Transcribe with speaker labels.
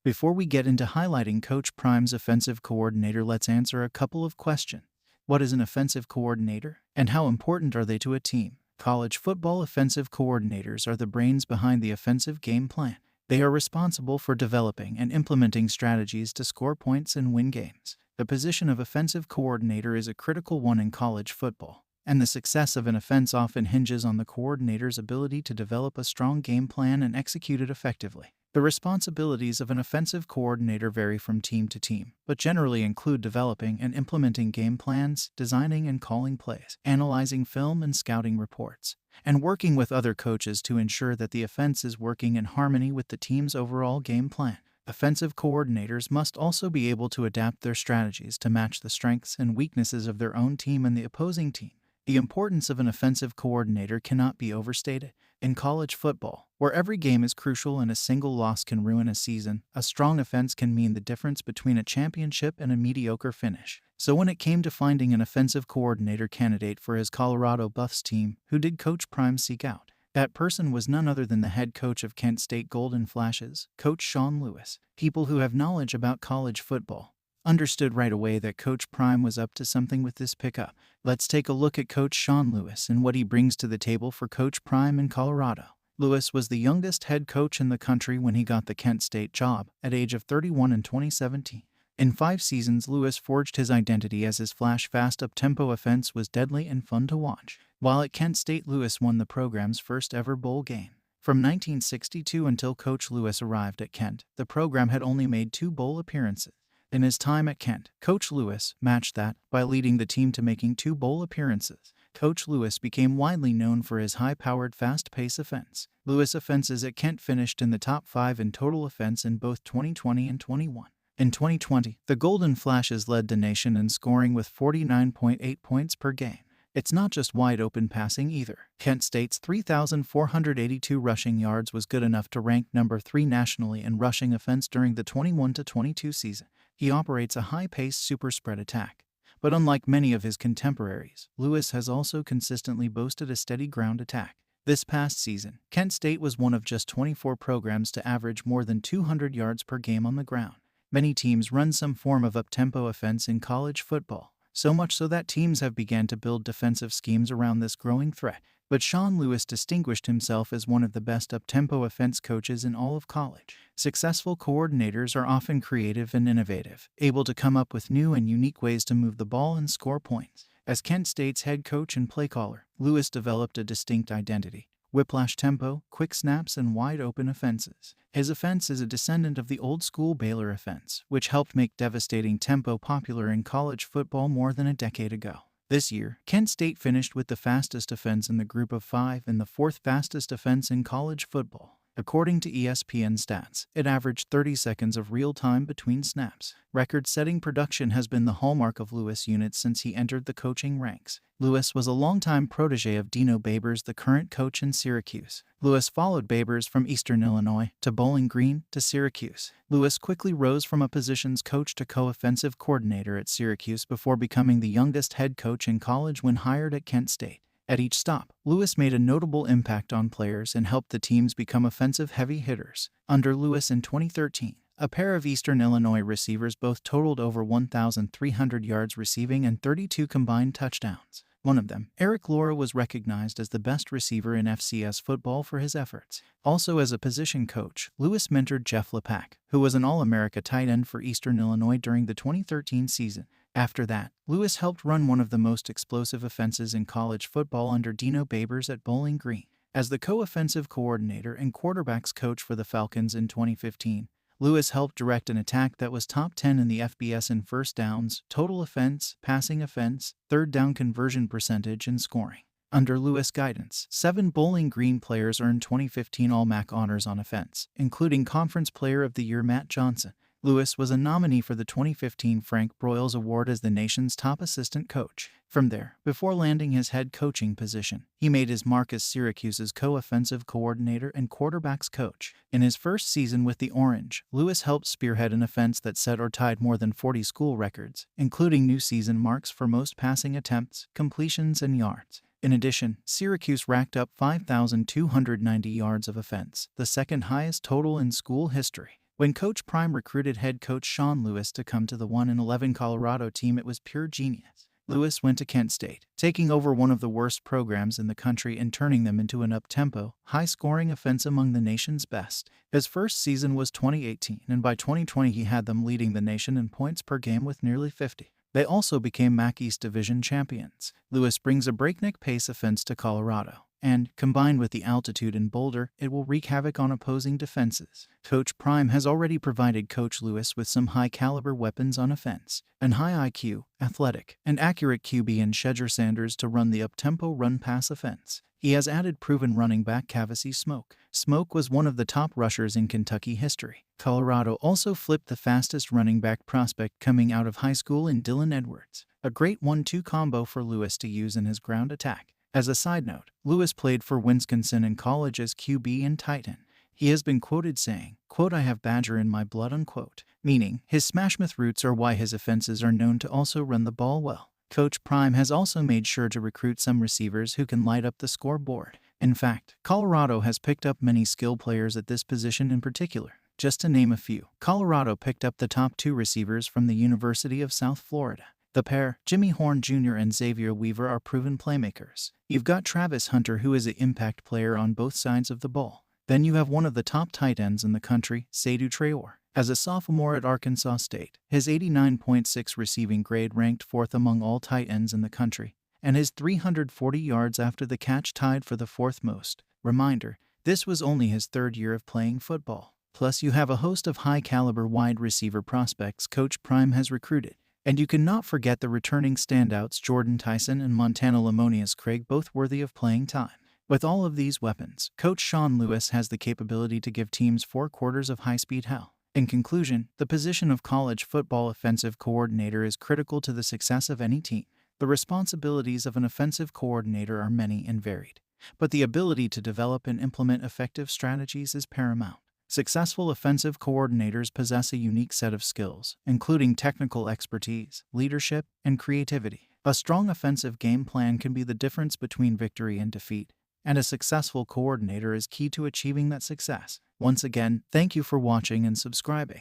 Speaker 1: Before we get into highlighting Coach Prime's offensive coordinator, let's answer a couple of questions. What is an offensive coordinator, and how important are they to a team? College football offensive coordinators are the brains behind the offensive game plan. They are responsible for developing and implementing strategies to score points and win games. The position of offensive coordinator is a critical one in college football, and the success of an offense often hinges on the coordinator's ability to develop a strong game plan and execute it effectively. The responsibilities of an offensive coordinator vary from team to team, but generally include developing and implementing game plans, designing and calling plays, analyzing film and scouting reports, and working with other coaches to ensure that the offense is working in harmony with the team's overall game plan. Offensive coordinators must also be able to adapt their strategies to match the strengths and weaknesses of their own team and the opposing team. The importance of an offensive coordinator cannot be overstated. In college football, where every game is crucial and a single loss can ruin a season, a strong offense can mean the difference between a championship and a mediocre finish. So when it came to finding an offensive coordinator candidate for his Colorado Buffs team, who did Coach Prime seek out? That person was none other than the head coach of Kent State Golden Flashes, Coach Sean Lewis. People who have knowledge about college football understood right away that Coach Prime was up to something with this pickup. Let's take a look at Coach Sean Lewis and what he brings to the table for Coach Prime in Colorado. Lewis was the youngest head coach in the country when he got the Kent State job, at age of 31 in 2017. In 5 seasons, Lewis forged his identity as his flash-fast up-tempo offense was deadly and fun to watch. While at Kent State, Lewis won the program's first ever bowl game. From 1962 until Coach Lewis arrived at Kent, the program had only made 2 bowl appearances. In his time at Kent, Coach Lewis matched that by leading the team to making 2 bowl appearances. Coach Lewis became widely known for his high-powered, fast-paced offense. Lewis' offenses at Kent finished in the top 5 in total offense in both 2020 and 21. In 2020, the Golden Flashes led the nation in scoring with 49.8 points per game. It's not just wide-open passing either. Kent State's 3,482 rushing yards was good enough to rank number 3 nationally in rushing offense during the 21-22 season. He operates a high-paced super spread attack. But unlike many of his contemporaries, Lewis has also consistently boasted a steady ground attack. This past season, Kent State was one of just 24 programs to average more than 200 yards per game on the ground. Many teams run some form of up-tempo offense in college football, so much so that teams have begun to build defensive schemes around this growing threat. But Sean Lewis distinguished himself as one of the best up-tempo offense coaches in all of college. Successful coordinators are often creative and innovative, able to come up with new and unique ways to move the ball and score points. As Kent State's head coach and play caller, Lewis developed a distinct identity: whiplash tempo, quick snaps, and wide-open offenses. His offense is a descendant of the old-school Baylor offense, which helped make devastating tempo popular in college football more than a decade ago. This year, Kent State finished with the fastest offense in the group of 5 and the 4th fastest offense in college football. According to ESPN stats, it averaged 30 seconds of real time between snaps. Record-setting production has been the hallmark of Lewis' units since he entered the coaching ranks. Lewis was a longtime protege of Dino Babers, the current coach in Syracuse. Lewis followed Babers from Eastern Illinois to Bowling Green to Syracuse. Lewis quickly rose from a positions coach to co-offensive coordinator at Syracuse before becoming the youngest head coach in college when hired at Kent State. At each stop, Lewis made a notable impact on players and helped the teams become offensive heavy hitters. Under Lewis in 2013, a pair of Eastern Illinois receivers both totaled over 1,300 yards receiving and 32 combined touchdowns. One of them, Eric Laura, was recognized as the best receiver in FCS football for his efforts. Also as a position coach, Lewis mentored Jeff Lepak, who was an All-America tight end for Eastern Illinois during the 2013 season. After that, Lewis helped run one of the most explosive offenses in college football under Dino Babers at Bowling Green. As the co-offensive coordinator and quarterbacks coach for the Falcons in 2015, Lewis helped direct an attack that was top 10 in the FBS in first downs, total offense, passing offense, third down conversion percentage, and scoring. Under Lewis' guidance, 7 Bowling Green players earned 2015 All-MAC honors on offense, including Conference Player of the Year Matt Johnson. Lewis was a nominee for the 2015 Frank Broyles Award as the nation's top assistant coach. From there, before landing his head coaching position, he made his mark as Syracuse's co-offensive coordinator and quarterbacks coach. In his first season with the Orange, Lewis helped spearhead an offense that set or tied more than 40 school records, including new season marks for most passing attempts, completions, and yards. In addition, Syracuse racked up 5,290 yards of offense, the second highest total in school history. When Coach Prime recruited head coach Sean Lewis to come to the 1-11 Colorado team, it was pure genius. Lewis went to Kent State, taking over one of the worst programs in the country and turning them into an up-tempo, high-scoring offense among the nation's best. His first season was 2018, and by 2020 he had them leading the nation in points per game with nearly 50. They also became MAC East Division champions. Lewis brings a breakneck pace offense to Colorado, and, combined with the altitude in Boulder, it will wreak havoc on opposing defenses. Coach Prime has already provided Coach Lewis with some high-caliber weapons on offense: an high IQ, athletic, and accurate QB in Shedeur Sanders to run the up-tempo run-pass offense. He has added proven running back Kavosiey Smoke. Smoke was one of the top rushers in Kentucky history. Colorado also flipped the fastest running back prospect coming out of high school in Dylan Edwards, a great 1-2 combo for Lewis to use in his ground attack. As a side note, Lewis played for Wisconsin in college as QB and tight end. He has been quoted saying, quote, "I have Badger in my blood," unquote, meaning his Smashmouth roots are why his offenses are known to also run the ball well. Coach Prime has also made sure to recruit some receivers who can light up the scoreboard. In fact, Colorado has picked up many skill players at this position in particular. Just to name a few, Colorado picked up the top 2 receivers from the University of South Florida. The pair, Jimmy Horn Jr. and Xavier Weaver, are proven playmakers. You've got Travis Hunter, who is an impact player on both sides of the ball. Then you have one of the top tight ends in the country, Seydou Traore. As a sophomore at Arkansas State, his 89.6 receiving grade ranked 4th among all tight ends in the country, and his 340 yards after the catch tied for the 4th most. Reminder, this was only his 3rd year of playing football. Plus, you have a host of high-caliber wide receiver prospects Coach Prime has recruited. And you cannot forget the returning standouts Jordan Tyson and Montana Lamonius Craig, both worthy of playing time. With all of these weapons, Coach Sean Lewis has the capability to give teams 4 quarters of high-speed hell. In conclusion, the position of college football offensive coordinator is critical to the success of any team. The responsibilities of an offensive coordinator are many and varied, but the ability to develop and implement effective strategies is paramount. Successful offensive coordinators possess a unique set of skills, including technical expertise, leadership, and creativity. A strong offensive game plan can be the difference between victory and defeat, and a successful coordinator is key to achieving that success. Once again, thank you for watching and subscribing.